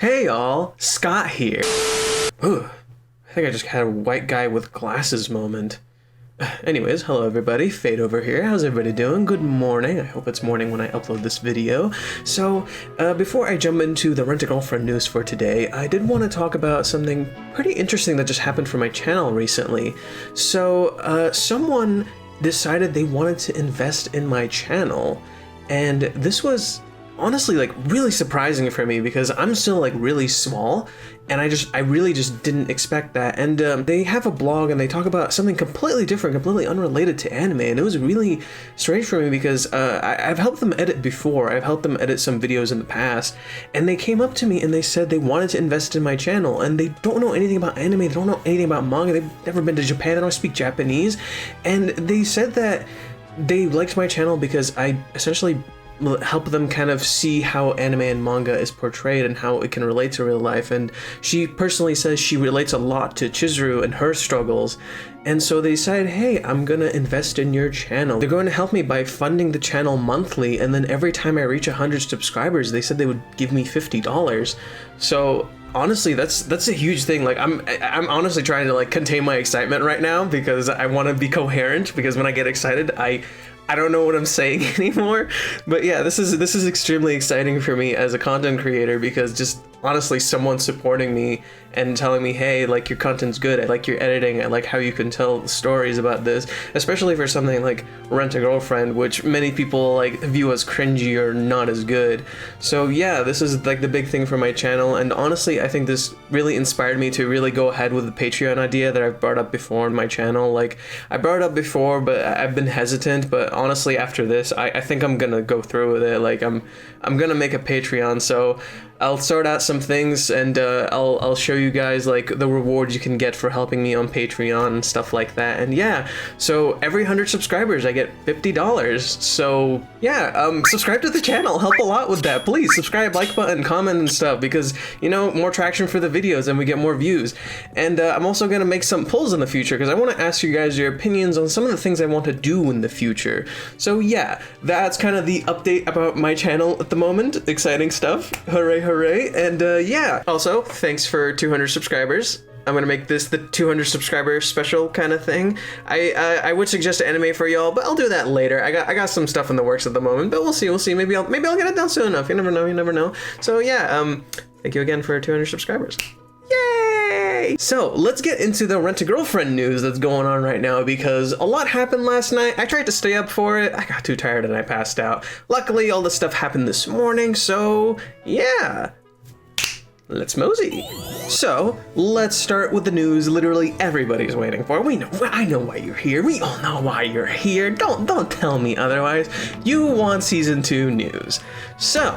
Hey y'all, Scott here. Ooh, I think I just had a white guy with glasses moment. Anyways, hello everybody, Fade over here. How's everybody doing? Good morning. I hope it's morning when I upload this video. So, before I jump into the Rent-A-Girlfriend news for today, I did want to talk about something pretty interesting that just happened for my channel recently. So, someone decided they wanted to invest in my channel, and this was honestly like really surprising for me because I'm still like really small, and I really just didn't expect that. And they have a blog and they talk about something completely different, completely unrelated to anime, and it was really strange for me because I've helped them edit before. I've helped them edit some videos in the past, and they came up to me and they said they wanted to invest in my channel, and they don't know anything about anime, they don't know anything about manga, they've never been to Japan, they don't speak Japanese, and they said that they liked my channel because I essentially help them kind of see how anime and manga is portrayed and how it can relate to real life. And she personally says she relates a lot to Chizuru and her struggles, and so they decided, hey, I'm gonna invest in your channel. They're going to help me by funding the channel monthly, and then every time I reach 100 subscribers, they said they would give me $50. So honestly, that's a huge thing. Like I'm honestly trying to like contain my excitement right now because I want to be coherent, because when I get excited, I don't know what I'm saying anymore. But yeah, this is extremely exciting for me as a content creator, because just honestly someone supporting me and telling me, hey, like, your content's good, I like your editing, I like how you can tell stories about this, especially for something like Rent-A-Girlfriend, which many people like view as cringy or not as good. So yeah, this is like the big thing for my channel, and honestly I think this really inspired me to really go ahead with the Patreon idea that I've brought up before on my channel. Like, I brought it up before, but I've been hesitant, but honestly after this I think I'm gonna go through with it. Like, I'm gonna make a Patreon, so I'll sort out some things, and I'll show you guys like the rewards you can get for helping me on Patreon and stuff like that. And yeah, so every 100 subscribers I get $50. So yeah, subscribe to the channel, help a lot with that. Please subscribe, like button, comment and stuff, because, you know, more traction for the videos and we get more views. And I'm also gonna make some polls in the future because I want to ask you guys your opinions on some of the things I want to do in the future. So yeah, that's kind of the update about my channel at the moment. Exciting stuff. Hooray, hooray. And yeah, also thanks for 200 subscribers. I'm gonna make this the 200 subscriber special kind of thing. I would suggest anime for y'all, but I'll do that later. I got some stuff in the works at the moment, but we'll see. Maybe I'll get it done soon enough. You never know. So yeah, thank you again for 200 subscribers. Yay! So let's get into the Rent-A-Girlfriend news that's going on right now, because a lot happened last night. I tried to stay up for it. I got too tired and I passed out. Luckily, all the stuff happened this morning, so yeah. Let's mosey. So let's start with the news literally everybody's waiting for. I know why you're here. We all know why you're here. Don't tell me otherwise. You want season 2 news. So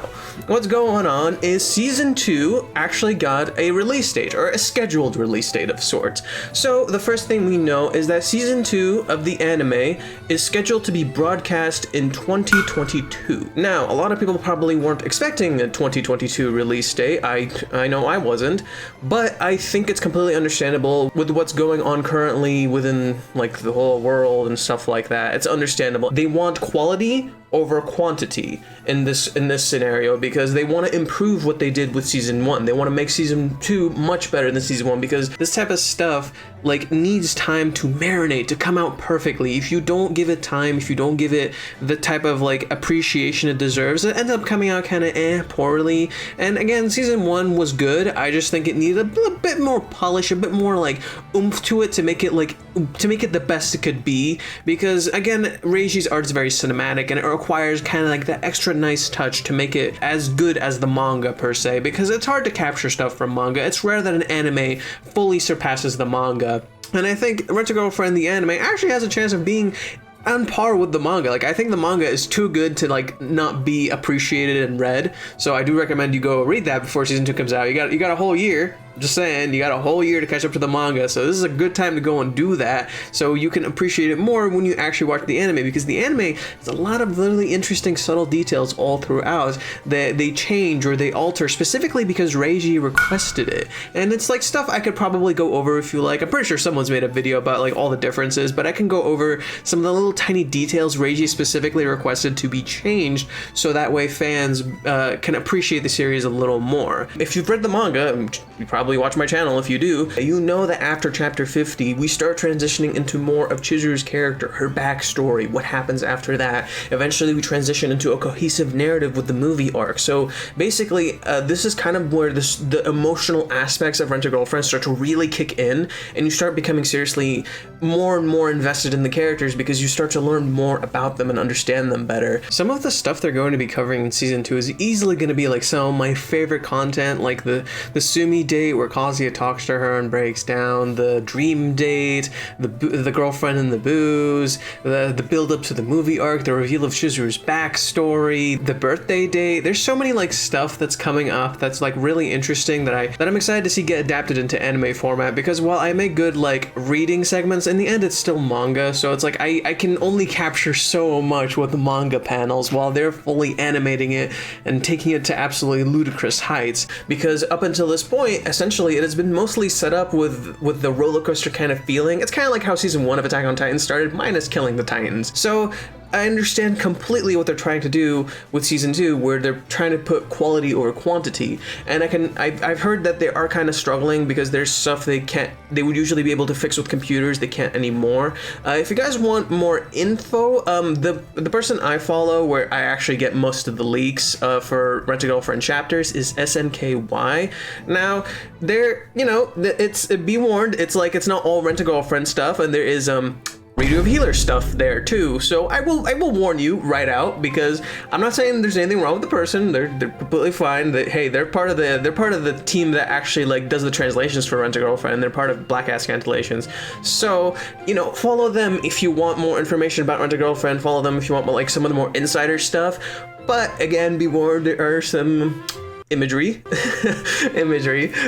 what's going on is season 2 actually got a release date, or a scheduled release date of sorts. So the first thing we know is that season 2 of the anime is scheduled to be broadcast in 2022. Now, a lot of people probably weren't expecting a 2022 release date. I know I wasn't, but I think it's completely understandable with what's going on currently within like the whole world and stuff like that. It's understandable. They want quality over quantity in this scenario, because they want to improve what they did with season 1. They want to make season 2 much better than season 1, because this type of stuff like needs time to marinate, to come out perfectly. If you don't give it time, if you don't give it the type of like appreciation it deserves, it ends up coming out kind of poorly. And again, season 1 was good. I just think it needed a bit more polish, a bit more like oomph to it, to make it the best it could be, because again, Reiji's art is very cinematic, and it requires kind of like that extra nice touch to make it as good as the manga per se, because it's hard to capture stuff from manga. It's rare that an anime fully surpasses the manga, and I think Rent-A-Girlfriend the anime actually has a chance of being on par with the manga. Like, I think the manga is too good to like not be appreciated and read, so I do recommend you go read that before season 2 comes out. You got a whole year, Just saying, you got a whole year to catch up to the manga, so this is a good time to go and do that, so you can appreciate it more when you actually watch the anime, because the anime has a lot of really interesting subtle details all throughout that they change or they alter specifically because Reiji requested it. And it's like stuff I could probably go over if you like. I'm pretty sure someone's made a video about like all the differences, but I can go over some of the little tiny details Reiji specifically requested to be changed, so that way fans can appreciate the series a little more. If you've read the manga, you probably watch my channel. If you do, you know that after chapter 50 we start transitioning into more of Chizuru's character, her backstory, what happens after that. Eventually we transition into a cohesive narrative with the movie arc. So basically this is kind of where the emotional aspects of Rent a Girlfriend start to really kick in, and you start becoming seriously more and more invested in the characters because you start to learn more about them and understand them better. Some of the stuff they're going to be covering in season 2 is easily going to be like some of my favorite content, like the Sumi date where Kazuya talks to her and breaks down, the dream date, the girlfriend and the booze, the build up to the movie arc, the reveal of Chizuru's backstory, the birthday date. There's so many like stuff that's coming up that's like really interesting that I'm excited to see get adapted into anime format, because while I make good like reading segments, in the end it's still manga, so it's like I can only capture so much with the manga panels while they're fully animating it and taking it to absolutely ludicrous heights, because up until this point essentially it has been mostly set up with the roller coaster kind of feeling. It's kind of like how season 1 of Attack on Titan started, minus killing the Titans. So I understand completely what they're trying to do with season 2, where they're trying to put quality over quantity. And I've heard that they are kind of struggling because there's stuff they would usually be able to fix with computers, they can't anymore. If you guys want more info, the person I follow, where I actually get most of the leaks for Rent a Girlfriend chapters, is SNKY. Now, be warned, it's like it's not all Rent a Girlfriend stuff, and there is Radio of Healer stuff there too, so I will warn you right out, because I'm not saying there's anything wrong with the person. They're completely fine. They're part of the team that actually like does the translations for Rent a Girlfriend. They're part of Black Ass Cancellations. So follow them if you want more information about Rent a Girlfriend. Follow them if you want like some of the more insider stuff. But again, be warned, there are some imagery.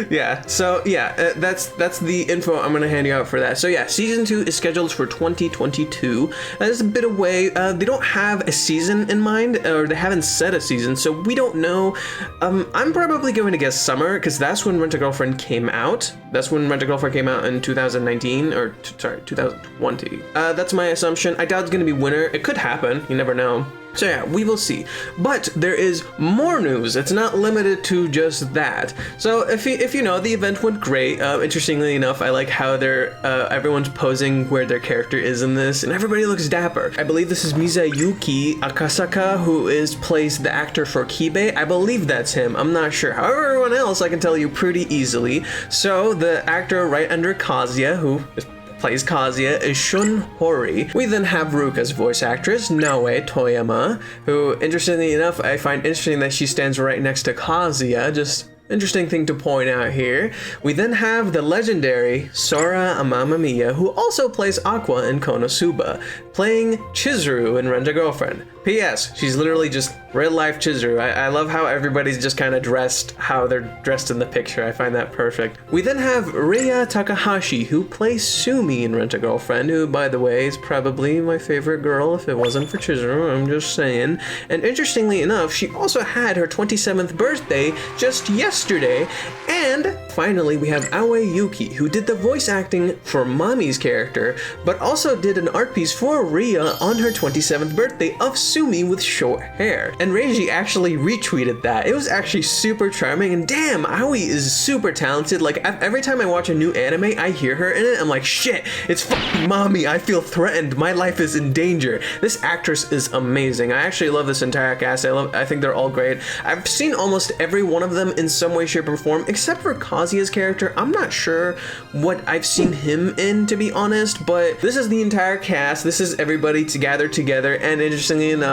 Yeah, so yeah, that's the info I'm gonna hand you out for that. So yeah, season 2 is scheduled for 2022. That's a bit away. They don't have a season in mind, or they haven't set a season, so we don't know. I'm probably going to guess summer, because that's when Rent a Girlfriend came out. That's when Rent a Girlfriend came out in 2019, or sorry, 2020. That's my assumption. I doubt it's gonna be winter. It could happen, you never know. So yeah, we will see. But there is more news. It's not limited to just that. So if you know, the event went great. Interestingly enough, I like how everyone's posing where their character is in this, and everybody looks dapper. I believe this is Mizayuki Akasaka, who plays the actor for Kibe. I believe that's him. I'm not sure. However, everyone else I can tell you pretty easily. So the actor right under Kazuya, who plays Kazuya, is Shun Hori. We then have Ruka's voice actress, Naoe Toyama, who, interestingly enough, I find interesting that she stands right next to Kazuya. Just interesting thing to point out here. We then have the legendary Sora Amamamiya, who also plays Aqua in Konosuba, playing Chizuru in Rent a Girlfriend. P.S. She's literally just real life Chizuru. I love how everybody's just kind of dressed how they're dressed in the picture. I find that perfect. We then have Rei Takahashi, who plays Sumi in Rent a Girlfriend, who, by the way, is probably my favorite girl if it wasn't for Chizuru. I'm just saying. And interestingly enough, she also had her 27th birthday just yesterday. And finally, we have Aoi Yuki, who did the voice acting for Mami's character, but also did an art piece for Ria on her 27th birthday of Sumi with short hair. And Reiji actually retweeted that. It was actually super charming, and damn, Aoi is super talented. Like, every time I watch a new anime, I hear her in it, I'm like, shit, it's fucking Mami, I feel threatened, my life is in danger. This actress is amazing. I actually love this entire cast. I think they're all great. I've seen almost every one of them in some way, shape, or form, except for Kazuya's character. I'm not sure what I've seen him in, to be honest, but this is the entire cast. This is everybody gathered together, and interestingly enough,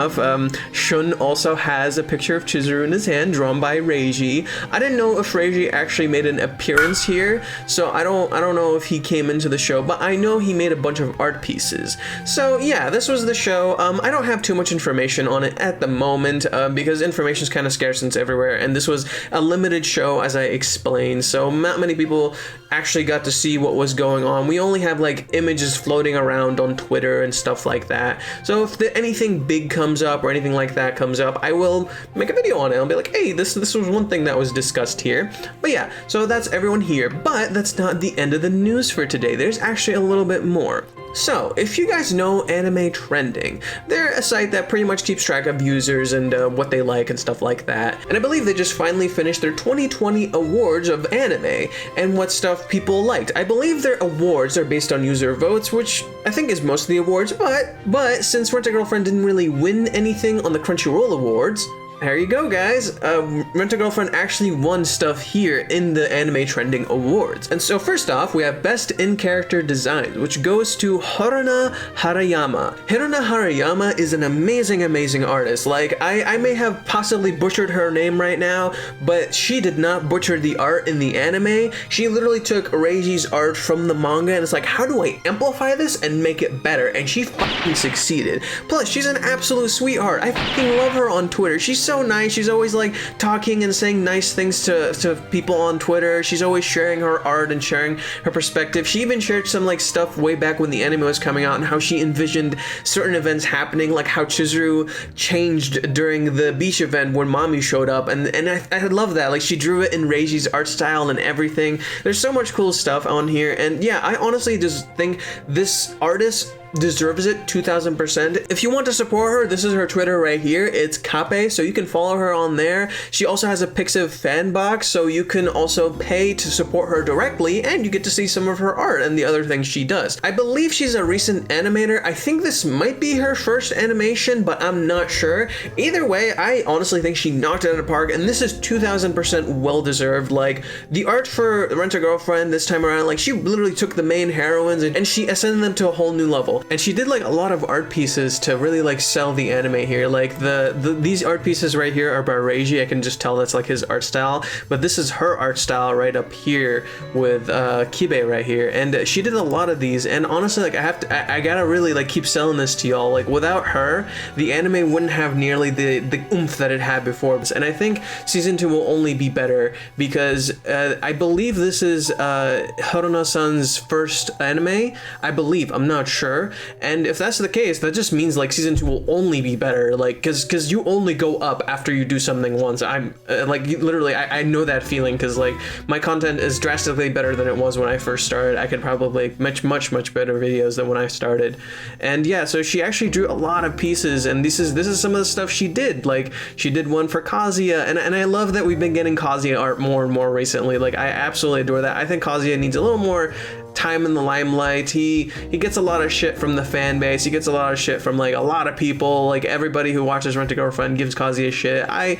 Shun also has a picture of Chizuru in his hand, drawn by Reiji. I didn't know if Reiji actually made an appearance here, so I don't know if he came into the show, but I know he made a bunch of art pieces. So yeah, this was the show. I don't have too much information on it at the moment, because information is kind of scarce and it's everywhere, and this was a limited limited show, as I explained, so not many people actually got to see what was going on. We only have like images floating around on Twitter and stuff like that. So if anything big comes up or anything like that comes up, I will make a video on it. I'll be like, hey, this was one thing that was discussed here. But yeah, so that's everyone here. But that's not the end of the news for today. There's actually a little bit more. So, if you guys know Anime Trending, they're a site that pretty much keeps track of users and what they like and stuff like that. And I believe they just finally finished their 2020 awards of anime and what stuff people liked. I believe their awards are based on user votes, which I think is most of the awards, but since Rent-A-Girlfriend didn't really win anything on the Crunchyroll Awards, there you go, guys. Rent-A-Girlfriend actually won stuff here in the Anime Trending Awards. And so first off, we have Best In-Character Design, which goes to Haruna Harayama. Haruna Harayama is an amazing artist. Like, I may have possibly butchered her name right now, but she did not butcher the art in the anime. She literally took Reiji's art from the manga and it's like, how do I amplify this and make it better? And she fucking succeeded. Plus, she's an absolute sweetheart. I fucking love her on Twitter. She's so nice. She's always like talking and saying nice things to people on Twitter. She's always sharing her art and sharing her perspective. She even shared some like stuff way back when the anime was coming out and how she envisioned certain events happening, like how Chizuru changed during the beach event when Mami showed up, and I love that. Like, she drew it in Reiji's art style and everything. There's so much cool stuff on here, and yeah, I honestly just think this artist deserves it 2000%. If you want to support her, this is her Twitter right here. It's Kape, so you can follow her on there. She also has a Pixiv fan box, so you can also pay to support her directly, and you get to see some of her art and the other things she does. I believe she's a recent animator. I think this might be her first animation, but I'm not sure. Either way, I honestly think she knocked it out of the park, and this is 2000% well deserved. Like, the art for Rent-A-Girlfriend this time around, like, she literally took the main heroines and she ascended them to a whole new level. And she did like a lot of art pieces to really like sell the anime here. Like these art pieces right here are by Reiji. I can just tell that's like his art style, but this is her art style right up here with Kibe right here. And she did a lot of these, and honestly, like, I gotta really like keep selling this to y'all. Like, without her, the anime wouldn't have nearly the oomph that it had before. And I think season 2 will only be better because I believe this is Haruna-san's first anime. I believe, I'm not sure. And if that's the case, that just means like season 2 will only be better, like, because you only go up after you do something once. I'm like, literally, I know that feeling, because like my content is drastically better than it was when I first started. I could probably make much better videos than when I started. And yeah, so she actually drew a lot of pieces, and this is some of the stuff she did. Like, she did one for Kazuya, and I love that we've been getting Kazuya art more and more recently. Like, I absolutely adore that. I think Kazuya needs a little more time in the limelight. He gets a lot of shit from the fan base. He gets a lot of shit from like a lot of people. Like, everybody who watches Rent-A-Girlfriend gives Kazuya shit. I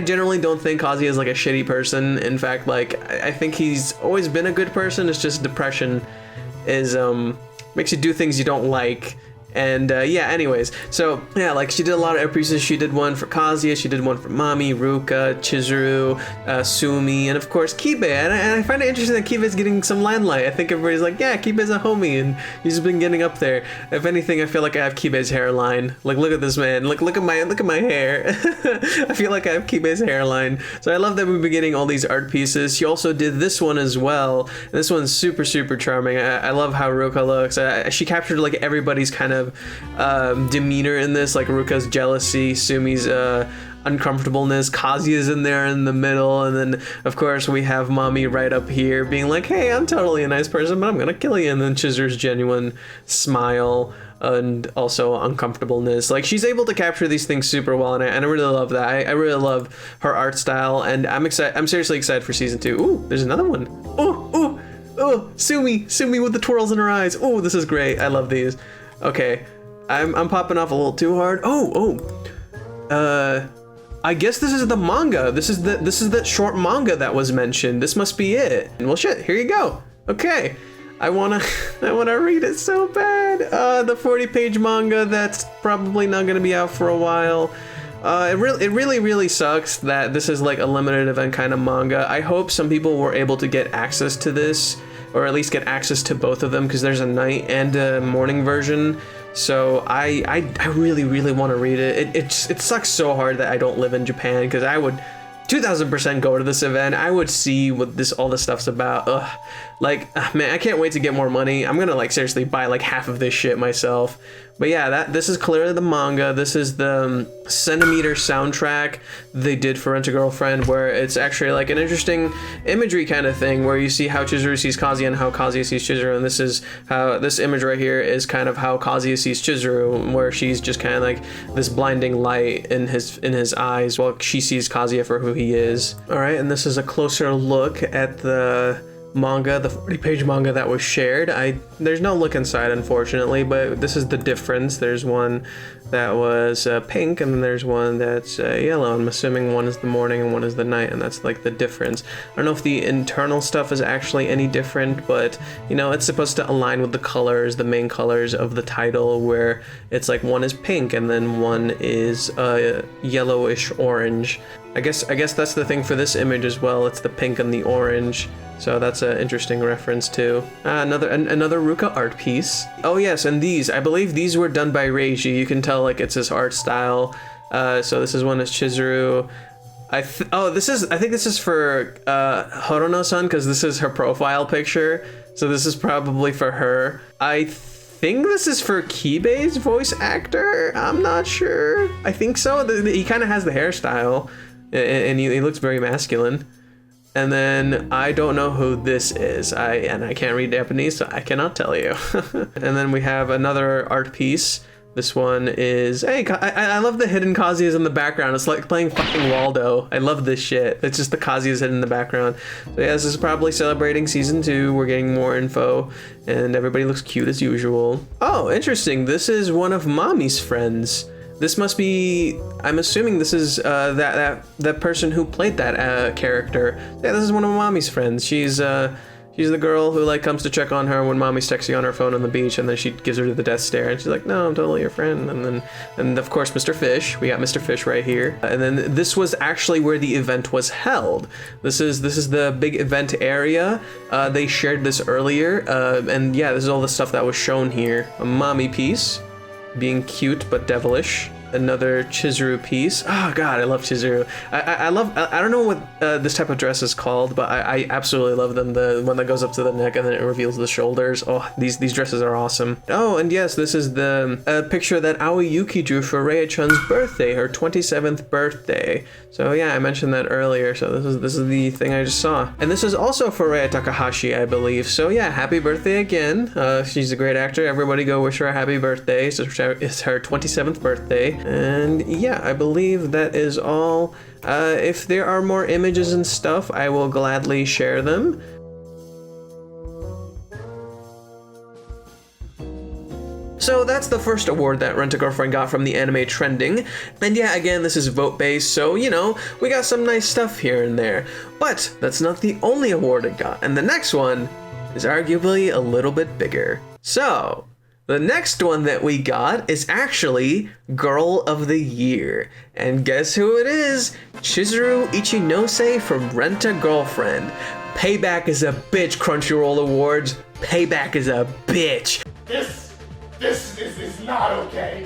generally don't think Kazuya is like a shitty person. In fact, like, I think he's always been a good person. It's just depression is makes you do things you don't like. And yeah, anyways, so yeah, like, she did a lot of art pieces. She did one for Kazuya, she did one for Mami, Ruka, Chizuru, Sumi, and of course Kibe. And I find it interesting that Kibe is getting some limelight. I think everybody's like, yeah, Kibe's a homie, and he's been getting up there. If anything, I feel like I have Kibe's hairline. Like, look at this man. Look at my hair. I feel like I have Kibe's hairline. So I love that we've been getting all these art pieces. She also did this one as well. And this one's super charming. I love how Ruka looks. She captured like everybody's kind of demeanor in this, like Ruka's jealousy, Sumi's uncomfortableness, Kazuya's in there in the middle, and then of course we have Mami right up here being like, hey, I'm totally a nice person, but I'm gonna kill you, and then Chizuru's genuine smile and also uncomfortableness. Like, she's able to capture these things super well, and I really love that. I really love her art style, and I'm seriously excited for season 2. Ooh, there's another one. Oh, Sumi with the twirls in her eyes. Oh, this is great. I love these. Okay, I'm popping off a little too hard. I guess this is the manga. This is the short manga that was mentioned. This must be it. Well, shit, here you go. Okay, I wanna read it so bad. The 40-page manga that's probably not gonna be out for a while. It really sucks that this is like a limited event kind of manga. I hope some people were able to get access to this, or at least get access to both of them, because there's a night and a morning version. So I really want to read it. It sucks so hard that I don't live in Japan, because I would 2000% go to this event. I would see what all this stuff's about. Ugh. Like, man, I can't wait to get more money. I'm gonna like seriously buy like half of this shit myself. But yeah, this is clearly the manga. This is the Centimeter soundtrack they did for Rent-A-Girlfriend, where it's actually like an interesting imagery kind of thing, where you see how Chizuru sees Kazuya and how Kazuya sees Chizuru, and this is how this image right here is kind of how Kazuya sees Chizuru, where she's just kind of like this blinding light in his eyes, while she sees Kazuya for who he is. All right, and this is a closer look at the manga, the 40-page manga that was shared. There's no look inside, unfortunately, but this is the difference. There's one that was pink, and then there's one that's yellow. I'm assuming one is the morning and one is the night, and that's like the difference. I don't know if the internal stuff is actually any different, but you know, it's supposed to align with the colors, the main colors of the title, where it's like one is pink and then one is yellowish orange. I guess that's the thing for this image as well. It's the pink and the orange. So that's an interesting reference too. Another Ruka art piece. Oh yes, and I believe these were done by Reiji. You can tell like it's his art style. So this is one is Chizuru. I think this is for Horono-san, because this is her profile picture. So this is probably for her. I think this is for Kibei's voice actor. I'm not sure. I think so. He kind of has the hairstyle, and he looks very masculine. And then I don't know who this is. I can't read Japanese, so I cannot tell you. And then we have another art piece. This one is, hey, I love the hidden Kazuyas in the background. It's like playing fucking Waldo. I love this shit. It's just the Kazuyas hidden in the background. So yeah, this is probably celebrating season 2. We're getting more info, and everybody looks cute as usual. Oh, interesting. This is one of Mommy's friends. This must be, I'm assuming this is that person who played that character. Yeah, this is one of Mommy's friends. She's the girl who like comes to check on her when Mommy's texting on her phone on the beach, and then she gives her the death stare, and she's like, "No, I'm totally your friend." And of course, Mr. Fish. We got Mr. Fish right here. And then this was actually where the event was held. This is the big event area. They shared this earlier, and yeah, this is all the stuff that was shown here. A Mommy piece, being cute but devilish. Another Chizuru piece. Oh god, I love Chizuru. I don't know what this type of dress is called, but I absolutely love them. The one that goes up to the neck and then it reveals the shoulders. Oh, these dresses are awesome. Oh, and yes, this is the picture that Aoi Yuki drew for Rhea-chan's birthday, her 27th birthday. So yeah, I mentioned that earlier. So this is the thing I just saw. And this is also for Rhea Takahashi, I believe. So yeah, happy birthday again. She's a great actor. Everybody go wish her a happy birthday. So it's her 27th birthday. And yeah, I believe that is all. If there are more images and stuff, I will gladly share them. So that's the first award that Rent-A-Girlfriend got from the anime trending. And yeah, again, this is vote-based, so, you know, we got some nice stuff here and there. But that's not the only award it got, and the next one is arguably a little bit bigger. So, the next one that we got is actually Girl of the Year. And guess who it is? Chizuru Ichinose from Rent-A-Girlfriend. Payback is a bitch, Crunchyroll Awards. Payback is a bitch. This is not okay.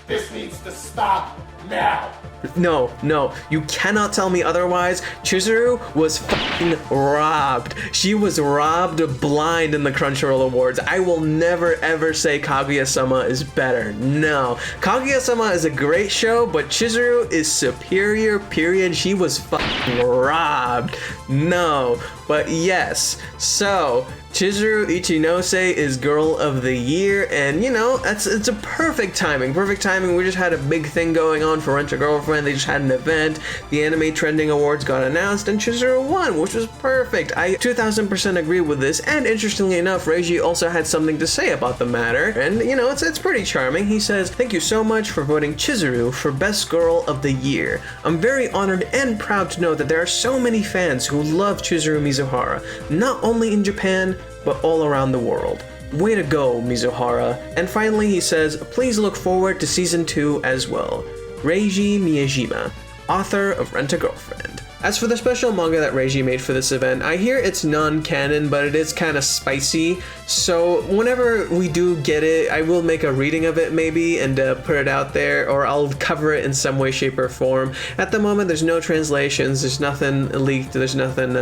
This needs to stop now. No, you cannot tell me otherwise. Chizuru was fucking robbed. She was robbed blind in the Crunchyroll Awards. I will never ever say Kaguya-sama is better. No. Kaguya-sama is a great show, but Chizuru is superior, period. She was fucking robbed. No. But yes, so Chizuru Ichinose is Girl of the Year, and you know, it's a perfect timing. We just had a big thing going on for Rent-A-Girlfriend. They just had an event. The Anime Trending Awards got announced, and Chizuru won, which was perfect. I 2000% agree with this, and interestingly enough, Reiji also had something to say about the matter, and you know, it's pretty charming. He says, "Thank you so much for voting Chizuru for Best Girl of the Year. I'm very honored and proud to know that there are so many fans who love Chizuru Mizuhara, not only in Japan, but all around the world. Way to go, Mizuhara." And finally he says, "Please look forward to season 2 as well. Reiji Miyajima, author of Rent-A-Girlfriend." As for the special manga that Reiji made for this event, I hear it's non-canon, but it is kind of spicy, so whenever we do get it, I will make a reading of it maybe and put it out there, or I'll cover it in some way, shape, or form. At the moment, there's no translations, there's nothing leaked, there's nothing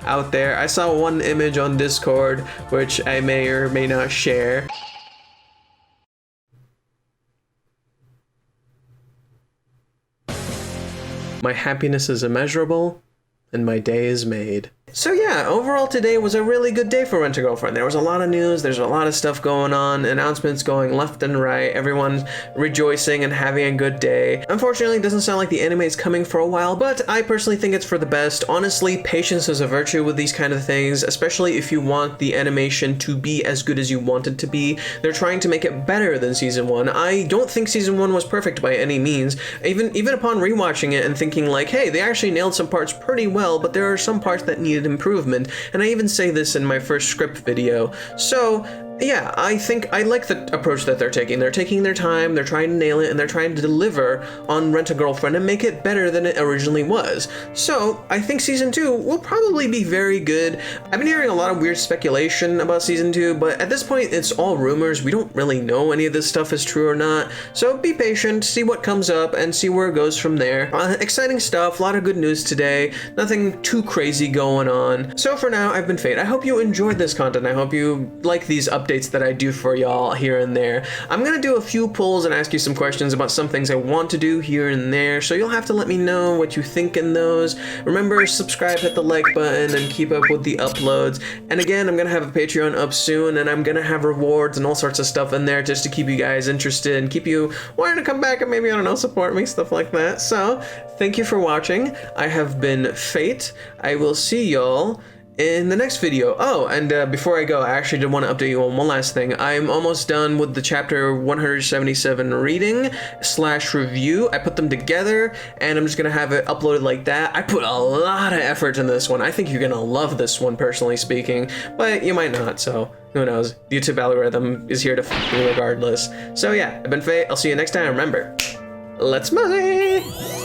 out there. I saw one image on Discord, which I may or may not share. My happiness is immeasurable, and my day is made. So yeah, overall today was a really good day for Rent-A-Girlfriend. There was a lot of news, there's a lot of stuff going on, announcements going left and right, everyone's rejoicing and having a good day. Unfortunately, it doesn't sound like the anime is coming for a while, but I personally think it's for the best. Honestly, patience is a virtue with these kind of things, especially if you want the animation to be as good as you want it to be. They're trying to make it better than Season 1. I don't think Season 1 was perfect by any means. Even upon rewatching it and thinking like, hey, they actually nailed some parts pretty well, but there are some parts that needed improvement, and I even say this in my first script video. So yeah, I think I like the approach that they're taking. They're taking their time, they're trying to nail it, and they're trying to deliver on Rent-A-Girlfriend and make it better than it originally was. So I think Season 2 will probably be very good. I've been hearing a lot of weird speculation about Season 2, but at this point it's all rumors. We don't really know any of this stuff is true or not. So be patient, see what comes up, and see where it goes from there. Exciting stuff, a lot of good news today. Nothing too crazy going on. So for now, I've been Fate. I hope you enjoyed this content. I hope you like these updates that I do for y'all here and there. I'm gonna do a few polls and ask you some questions about some things I want to do here and there, so you'll have to let me know what you think in those. Remember, subscribe, hit the like button, and keep up with the uploads. And again, I'm gonna have a Patreon up soon, and I'm gonna have rewards and all sorts of stuff in there just to keep you guys interested and keep you wanting to come back and maybe, I don't know, support me, stuff like that. So, thank you for watching. I have been Fate. I will see y'all in the next video. Oh, and before I go, I actually did want to update you on one last thing. I'm almost done with the chapter 177 reading / review. I put them together, and I'm just gonna have it uploaded like that. I put a lot of effort in this one. I think you're gonna love this one, personally speaking, but you might not, so who knows. The YouTube algorithm is here to f me regardless. So yeah, I've been Faye. I'll see you next time. Remember, let's muzzy!